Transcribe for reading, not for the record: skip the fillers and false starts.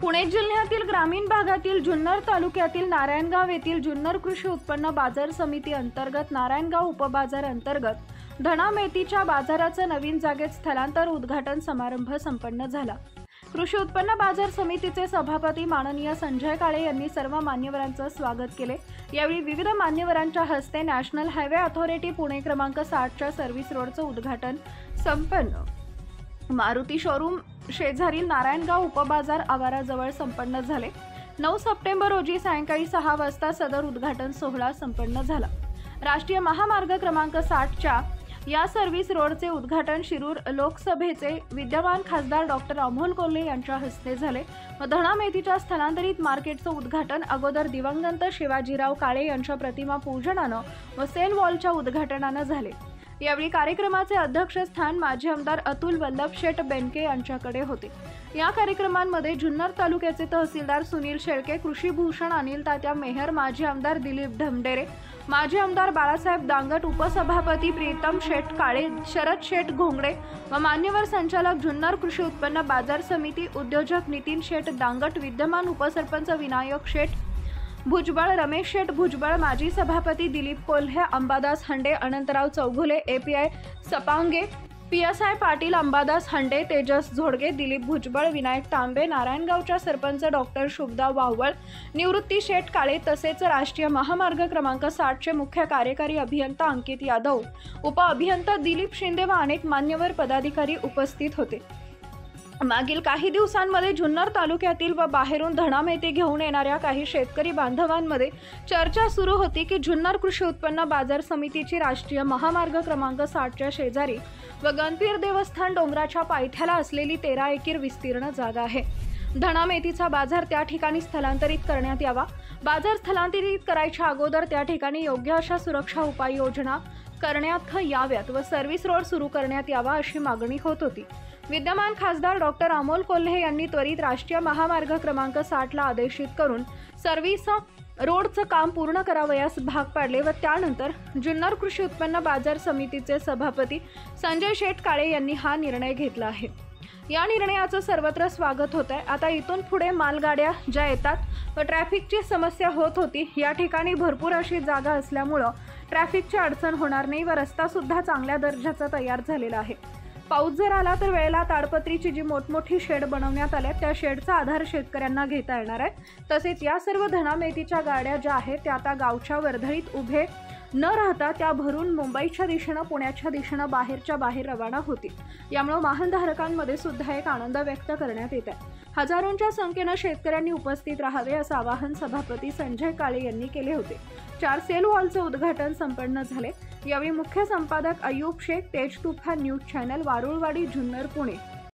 पुणे जिल्ह्यातील ग्रामीण भागातील जुन्नर तालुक्यातील नारायणगाव येथील जुन्नर कृषी उत्पन्न बाजार समिती अंतर्गत नारायणगाव उपबाजार अंतर्गत धणा मेथीच्या बाजाराचं नवीन जागेत स्थलांतर उद्घाटन समारंभ संपन्न झाला। कृषी उत्पन्न बाजार समितीचे सभापती माननीय संजय काळे यांनी सर्व मान्यवरांचं स्वागत केले। यावेळी विविध मान्यवरांच्या हस्ते नॅशनल हायवे अथॉरिटी पुणे क्रमांक 60 च्या सर्व्हिस रोडचं उद्घाटन संपन्न, मारुती शोरूम शेजारील नारायणगाव उपबाजार आवाराजवळ संपन्न झाले। 9 सप्टेंबर रोजी सायंकाळी 6 वाजता सदर उद्घाटन सोहळा संपन्न झाला। राष्ट्रीय महामार्ग क्रमांक 60 च्या या सर्व्हिस रोडचे उद्घाटन शिरूर लोकसभेचे विद्यमान खासदार डॉक्टर अमोल कोल्हे यांच्या हस्ते झाले व धणा मेथीच्या स्थलांतरित मार्केटचं उद्घाटन अगोदर दिवंगत शिवाजीराव काळे यांच्या प्रतिमा पूजनानं व सेल वॉलच्या उद्घाटनानं झाले। यावेळी कार्यक्रमाचे अध्यक्षस्थान माजी आमदार अतुल वल्लभ शेठ बेनके यांच्याकडे होते। या कार्यक्रमांमध्ये जुन्नर तालुक्याचे तहसीलदार सुनील शेळके, कृषी भूषण अनिल तात्या मेहर, माजी आमदार दिलीप ढमडेरे, माजी आमदार बाळासाहेब दांगट, उपसभापती प्रीतम शेठ काळे, शरद शेठ घोंगडे व मान्यवर संचालक जुन्नर कृषी उत्पन्न बाजार समिती, उद्योजक नितीन शेठ दांगट, विद्यमान उपसरपंच विनायक शेठ भुजबळ, रमेश शेठ भुजबळ, माजी सभापती दिलीप कोल्हे, अंबादास हंडे, अनंतराव चौगुले, API सपांगे, PSI पाटील, अंबादास हंडे, तेजस झोडगे, दिलीप भुजबळ, विनायक तांबे, नारायणगावच्या सरपंच डॉक्टर शुभदा वावळ, निवृत्ती शेठ काळे तसेच राष्ट्रीय महामार्ग क्रमांक 60 चे मुख्य कार्यकारी अभियंता अंकित यादव, उप अभियंता दिलीप शिंदे व अनेक मान्यवर पदाधिकारी उपस्थित होते। मागील काही दिवसांमध्ये जुन्नर तालुक्यातील व बाहेरून धणा मेथी घेऊन येणाऱ्या काही शेतकरी बांधवांमध्ये चर्चा सुरू होती की जुन्नर कृषी उत्पन्न बाजार समितीची राष्ट्रीय महामार्ग क्रमांक 60 च्या शेजारी व गणपीर देवस्थान डोंगराच्या पायथ्याला असलेली 13 एकर विस्तीर्ण जागा आहे। धणा मेथीचा बाजार त्या ठिकाणी स्थलांतरित करण्यात यावा। बाजार स्थलांतरित करायच्या अगोदर त्या ठिकाणी योग्य अशा सुरक्षा उपाययोजना करण्यात याव्यात व सर्व्हिस रोड सुरू करण्यात यावा अशी मागणी होत होती। विद्यमान खासदार डॉक्टर अमोल कोल्हे यांनी त्वरित राष्ट्रीय महामार्ग क्रमांक 60 ला आदेशित करून सर्व्हिस रोडचं काम पूर्ण करावयास भाग पाडले व त्यानंतर जुन्नर कृषी उत्पन्न बाजार समितीचे सभापती संजय शेठ काळे यांनी हा निर्णय घेतला आहे। या निर्णयाचं सर्वत्र स्वागत होत आहे। आता इथून पुढे मालगाड्या ज्या येतात व ट्रॅफिकची समस्या होत होती, या ठिकाणी भरपूर अशी जागा असल्यामुळं ट्रॅफिकची अडचण होणार नाही व रस्ता सुद्धा चांगल्या दर्जाचा तयार झालेला आहे। पाऊस जर आला तर वेळेला ताडपत्रीची जी मोठमोठी शेड बनवण्यात आल्या त्या शेडचा आधार शेतकऱ्यांना घेता येणार आहे। तसेच या सर्व धणा मेथीच्या गाड्या ज्या आहेत त्या आता गावच्या वर्दळीत उभे न राहता त्या भरून मुंबईच्या दिशेनं, पुण्याच्या दिशेनं बाहेरच्या बाहेर रवाना होतील। यामुळे वाहनधारकांमध्ये सुद्धा एक आनंद व्यक्त करण्यात येत आहे। हजारोंच्या संख्येनं शेतकऱ्यांनी उपस्थित राहावे असं आवाहन सभापती संजय काळे यांनी केले होते। 4 सेल वॉलचं उद्घाटन संपन्न झाले। यावेळी मुख्य संपादक अयूब शेख, तेज तुफान न्यूज चॅनल, वारुळवाडी, जुन्नर, पुणे।